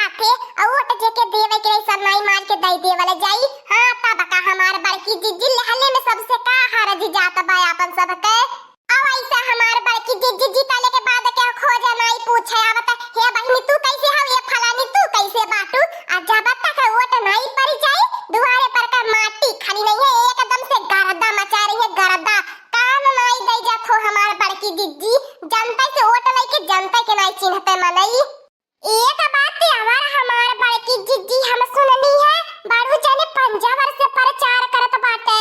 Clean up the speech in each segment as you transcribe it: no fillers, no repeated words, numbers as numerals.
आके वोट जेके देवे के सब नहीं मार के दई देवले जाई। हां तब का हमार बड़की जिज्जी लहले में सबसे का हरज जात बा अपन सब के। अब ऐसा हमार बड़की जिज्जी जीतले के बाद क्या खोजे नहीं पूछे आवत हे बहिनी तू कैसे हव ये फलानी तू कैसे बाटू आ जब तक वोट नहीं पड़ जाए दुआरे पर का माटी खाली नहीं है एकदम से गरदा मचा रही है गरदा। काम नहीं दई जाखो हमार बड़की जिज्जी जनता से वोट लेके जनता के नहीं चिन्हते मनई। एक बात हमार बड़की जिज्जी हम सुननी है बारू जाने 5 वर्ष से प्रचार करत बाटे।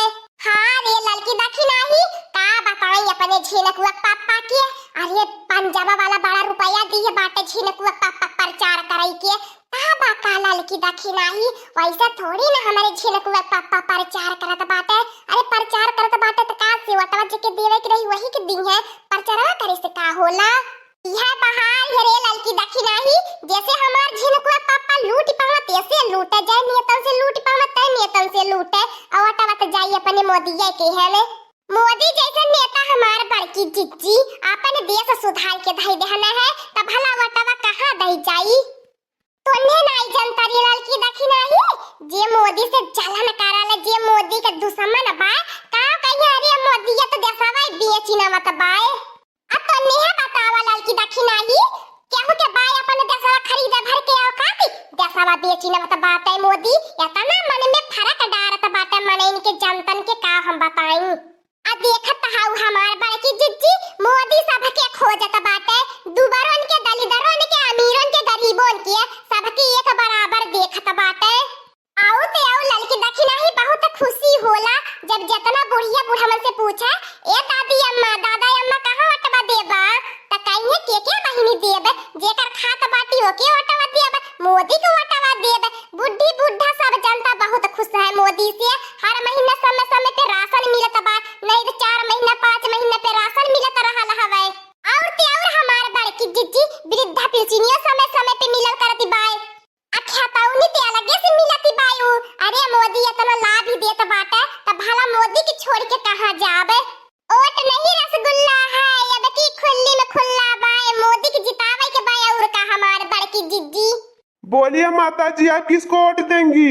हां रे लड़की देखी नहीं का बताई अपने झिनकुआ पापा के अरे पंजाबा वाला बड़ा रुपया दिए बाटे झिनकुआ पापा प्रचार कराई के का का लड़की देखी नहीं वैसे थोड़ी ना हमारे झिनकुआ पापा प्रचार करत बाटे। अरे प्रचार करत बाटे तो का सेवटवा जी के देवे के रही वही के दिन है प्रचार करे से का होला। यह बहार रे लड़की देखी नहीं जैसे हमार झिनकुआ पापा लूट पावा तैसे लूटे जाए नियतन से लूट पावा तय नियतन से लूटे अवटवा तो जाई अपने मोदी के है ने मोदी जैसे नेता हमार बड़की जिज्जी अपन देश सुधार के धई देहना है तब भला वटवा कहां दई जाई। तोने नहीं जनता रे लड़की देखी नहीं जे मोदी से जलन कराले जे मोदी के दुश्मन बा का कहिया अरे मोदी तो देशवा बेची ना मत बाए अब तो नहीं बतावा लड़की देखी नहीं केहू के बाय अपन देशवा खरीदे भर के औकात देशवा बेची ना मत बात है मोदी इतना मन में फर्क डारत बाटे मन इनके जनतन के का हम बताई। आ देखत हाउ हमार बड़की जिज्जी मोदी सबके खोजत बाटे दुबरन के दलिदरन के अमीरन के गरीबों के सबके एक बराबर देखत बाटे। आउ ते आउ लड़की देखी नहीं बहुत खुशी होला जब जितना बुढ़िया बुढ़मन से पूछे ए दादी अम्मा दादा अम्मा कहां वटवा देबा त कहिए के बहिनी देबे जेकर खात बाटी ओके वटवा देबे मोदी को वटवा देबे। बुढ़ी बुढ़ा सब जनता बहुत खुश है मोदी से हर महीना समय समय पे राशन मिलत बा नहीं तो 4 महीना 5 महीना पे राशन मिलत रहल हवे। और ते और हमार बड़की जिज्जी वृद्धा पेंशन समय समय पे मिलल करती बाय अख्याताउनी ते अलगे से मिलती बायू। अरे मोदी इतना लाभ ही देत बाटे त भला मोदी की छोड़ के कहां जाबे। वोट नहीं रसगुल्ला है अब की खुल्ली में खुल्ला बाय मोदी की जितावे के बाय और का हमार बड़की जिज्जी। बोलिए माता जी आप किसको वोट देंगी?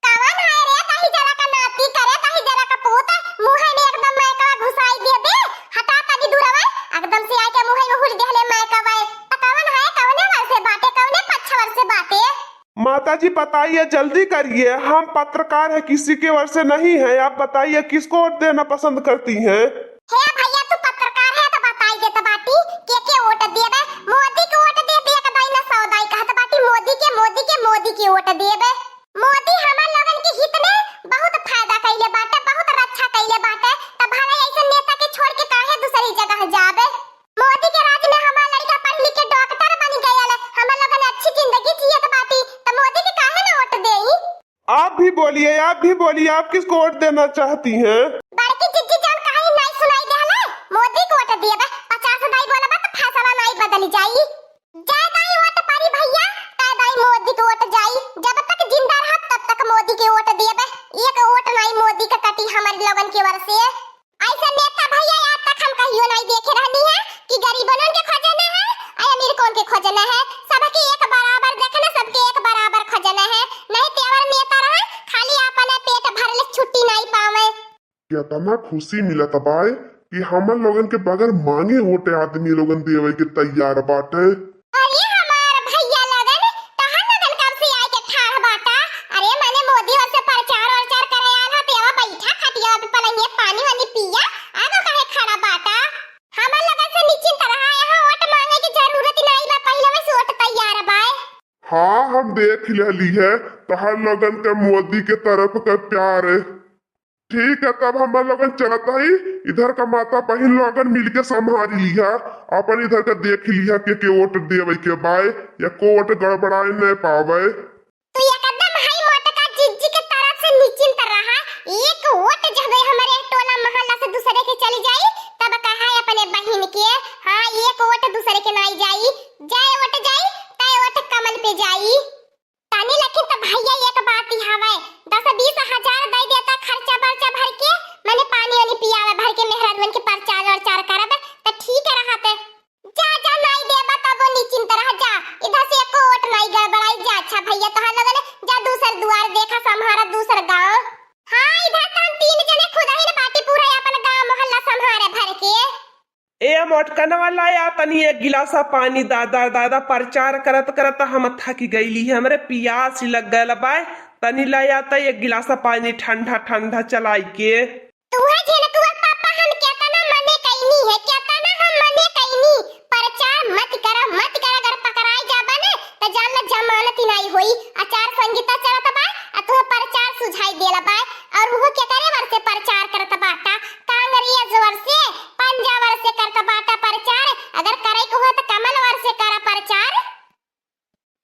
कवन है रे कहीं जरा का नाती करे कहीं जरा का पोत मुंह में एकदम मैं का घुसाई दे दे हटा तनी दूरवा एकदम से आके मुंह में घुस देले मैं का वे त कवन है कवने वर्ष से बाटे कवने 5 वर्ष से बाटे। माता जी बताइए जल्दी करिए हम पत्रकार है किसी के वर्ष से नहीं है आप बताइए किसको वोट देना पसंद करती हैं? हे भैया तू पत्रकार है तो बताई दे त बाटी के वोट देबे मोदी के वोट दे दे कदाई ना सौदाई कहत बाटी मोदी के वोट देबे। मोदी हमर लोगन के हित में बहुत फायदा कइले बाटे बहुत रक्षा कइले बाटे त भला ऐसे नेता के छोड़ के काहे दूसरी जगह जाबे। मोदी के राज में हमार लड़का पढ़ लिख के डॉक्टर बन गयल हमर लोगन अच्छी जिंदगी जियत बाटी त मोदी के काहे ना वोट देई। आप भी बोलिए आप किसको वोट देना चाहती हैं? बड़की जिज्जी जान कहानी नहीं सुनाई देला मोदी को वोट देबे 50 दाई बोलबा त फैसला नहीं बदल जाई। जय दाई वोट पारी भैया तय दाई मोदी को वोट जाई जब तक जिंदा रह तब तक मोदी के वोट देबे एक वोट नहीं मोदी का कटी हमर लोगन के वर से। ऐसा नेता भैया आज तक हम कहियो नहीं देखे रहनी है कि गरीबन के खोजना है अमीर कौन के खोजना है सबके एक बराबर देखना सबके एक बराबर खोजना है नहीं तेवर नेता रहे खाली अपने पेट भरले छुट्टी नहीं पावे। कितना खुशी मिलत बाय कि हमन लोगन के बगैर मांगे वोटे आदमी लोगन देवे के तैयार बाटे। अरे हमार भैया लगन तहन लगन कब से आए के ठाड़ बाटा अरे माने मोदी और से प्रचार करे आला तेवा बैठा खटिया पे पलंगे पानी वानी पिया आगो काहे खड़ा बाटा हमन लगन से निश्चिंत रहा यहां वोट मांगे की जरूरत नहीं बा पहले में से वोट तैयार बाय। हाँ हम देख लेली है तहर लोगन के मोदी के तरफ का प्यार है ठीक है तब हम लोगन चलत ही इधर का माता बहन लोगन मिलके संभाल लिया अपन इधर का देख लिया के वोट देवे के बाय या को वोट गड़बड़ाए नहीं पावे। तू एकदम हाई मोटका जिज्जी के तरफ से निश्चिंत रहा एक वोट जब हमारे टोला मोहल्ला से दूसरे के चली जाई तब कहा अपने बहन के हां एक वोट दूसरे के नहीं जाई जाए वोट जाई तय वोट कमल पे जाई तानी लेकिन त भैया एक बात ही हवे 10-20 हजार दे देता खर्चा बर्चा भर के माने पानी वानी पियावे भर के मेहरान के प्रचार करबे त ठीक रहते जा नहीं देबा तब निश्चिंत रह जा इधर से एको वोट नहीं गड़बड़ाई जा अच्छा मोटकनवा लाया तनी एक गिलासा पानी दादा दादा प्रचार करत करत हम थक गईली है, हमरे पियास लग गल बाय। तनी लाया त एक गिलासा पानी ठंडा ठंडा चलाई के। तुहे झिनकुआ पापा हम कहता ना मने कहनी है, कहता ना हम मने कहनी प्रचार मत करा अगर पकड़ाई जाबा ने त जान ला जमानत ही नहीं होई। आचार संहिता चलत बा आ तुहे प्रचार सुझाई देला बा और वो क्या करे वर्षे प्रचार करत बाटा कांगरिया जोर से पंजा वर्षे करत बाटा प्रचार। अगर करे को हो त कमल वर्षे करा प्रचार।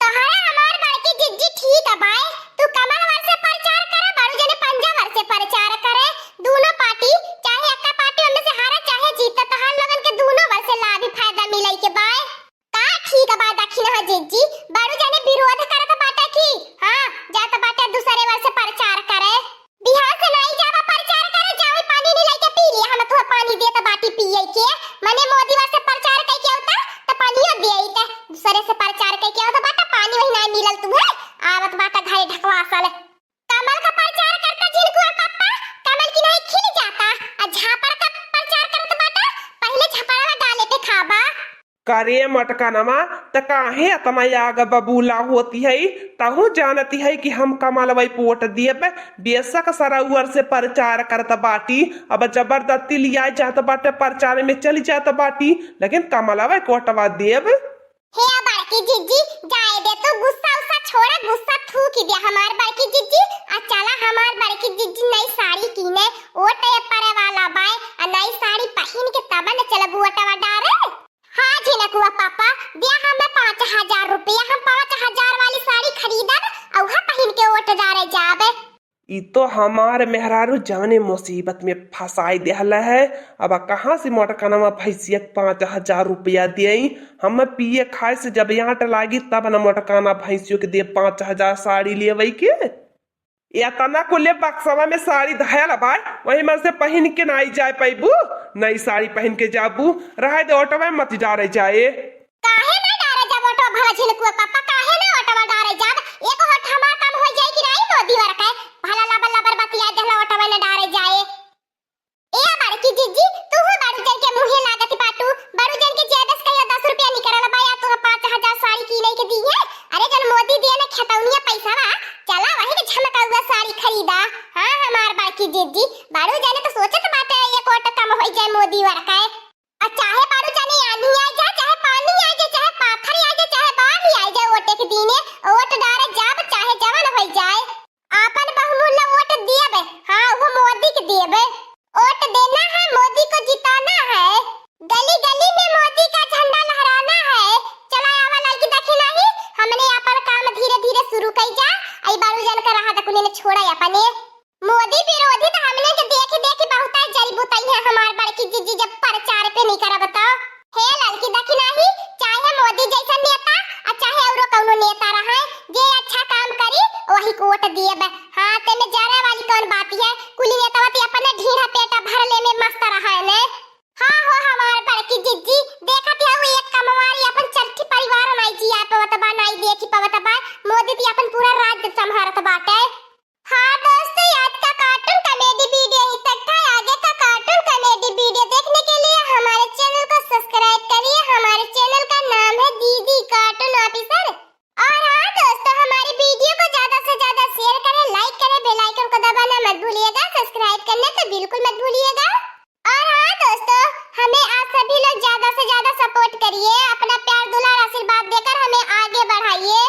तोहरा हमार बड़की जिज्जी ठीक है बाय, तू कमल वर्षे प्रचार करे बड़ू जने पंजा वर्षे प्रचार करे। दोनों पार्टी चाहे एक पार्टी में से हारे चाहे जीते तो हम लोगन के दोनों वर्ष से लाभ ही फायदा मिलई के बाय। का ठीक है बाय दक्षिण ह जिज्जी बड़ू जने विरोध करत बाटे की हां जात बाटे दूसरे वर्ष से प्रचार करे। बिहार से नहीं जावा प्रचार करे, जावे पानी नहीं लेके पी लिया हम तो पानी देत बाटी पिए के। मने मोदी वर्ष से प्रचार कई के होता त पानीओ देई त दूसरे से प्रचार कई के होता बाटा पानी वही नहीं मिलल तुहे आवत बाटा घरे ढकवा साले। कमल का प्रचार करता झिनकुआ पापा कमल की नहीं खिल जाता आ झापर का प्रचार करत बाटा पहले झपड़वा डाले पे खाबा। करे मटकनमा त काहे इतना आग बबूला होती है, तहु जानती है कि हम कमलवई पोट दियब बेशक सरउअर से प्रचार करत बाटी। अब जबरदस्ती लिया जात बाटे प्रचार में चली जात बाटी, लेकिन कमलवई कोटवा देब। हे बड़की जिज्जी जाए दे तो गुस्सा उस्सा छोड़ा, गुस्सा थूक दे हमार बड़की जिज्जी। आ चला हमार बड़की जिज्जी नई साड़ी कीने ओटे परे वाला बाय आ नई साड़ी पहन के तब न चलब ओटवा डारे। हाँ झिनकुआ पापा दिया हमें 5000 रुपया, हम 5000 वाली साड़ी खरीदब और पहन के ओट डारे जाबे। ई तो हमार मेहरारू जाने मुसीबत में फंसाई देहल है। अब कहाँ से मोटकनवा भैंसिया 5000 रुपया दियई, हम पिए खाए से जब याट लागी तब न मोटकाना भैंसियों के दे 5000 साड़ी लेवई के। या तना को ले बक्सवा में साड़ी धयल बाय वही मन से पहन के नहीं जाए पैबू, नई साड़ी पहन के जाबू रहे दे ऑटो मत जा रहे जाए। काहे ना डारे जब ऑटो भला झिनकुआ पापा काहे ना ऑटो डारे जब एक होठ हमार काम हो जाए कि नहीं मोदी वर के भला लबर लबर बतिया देला ऑटो में डारे जाए। ए बड़की जिज्जी तू हो बड़ू जन के मुंहे लागत बाटू बड़ू जन के जेबस कहियो 10 रुपया निकलल बा या तू 5000 साड़ी की नहीं के दी है। अरे जन मोदी दिए ना खतौनिया पैसा बा चला वही के झमकाउआ साड़ी खरीदा। हां हमार बड़की जिज्जी बड़ू जने तो सोचत बाटे एक ऑटो कम हो जाए मोदी वर के। आ चाहे बड़ू जने आनी आ जा चाहे पानी आ जा चाहे पाथर आ जा चाहे बाढ़ ही आ जाए ओटे के दीने ओट डारे जाब चाहे जवन हो जाए आपन बहुमूल्य वोट देबे। हां वो मोदी के देबे, वोट देना है मोदी को जिताना है, गली गली में मोदी का झंडा लहराना है। चला आवा लड़की देखे नहीं हमने अपन काम धीरे धीरे शुरू कई जा आई बारू जन का रहा तकुने ने छोड़ा अपने मोदी विरोधी तो हमने के देख देख बहुत जड़ी बुताई है हमार बड़की जिज्जी जब प्रचार पे नहीं करा बताओ। हे लड़की देखी नहीं चाहे मोदी जैसा नेता और चाहे औरो कौनो नेता रहा जे अच्छा काम करी वही को वोट दिएबे। हां ते में जरा वाली कौन बात है कुली नेतावती अपने ढीरा पेटा भर ले में मस्त रहा है ने। हां हो हमार बड़की जिज्जी देखत है वो एक कमवारी अपन चरखी परिवार नहीं जिया पवत बा नहीं देखी पवत बा मोदी ती अपन पूरा राज्य संभालत बाटे। हाँ दोस्तों आज का कार्टून कॉमेडी वीडियो यहीं तक था। आगे का कार्टून कॉमेडी वीडियो देखने के लिए हमारे चैनल को सब्सक्राइब करिए। हमारे चैनल का नाम है दीदी कार्टून ऑफिसर। और हाँ दोस्तों हमारी वीडियो को ज्यादा से ज्यादा शेयर करें, लाइक करें, बेल आइकन को दबाना मत भूलिएगा, सब्सक्राइब करना तो बिल्कुल मत भूलिएगा। और हाँ दोस्तों हमें आप सभी लोग ज्यादा से ज्यादा सपोर्ट करिए, अपना प्यार दुलार आशीर्वाद देकर हमें आगे बढ़ाइए।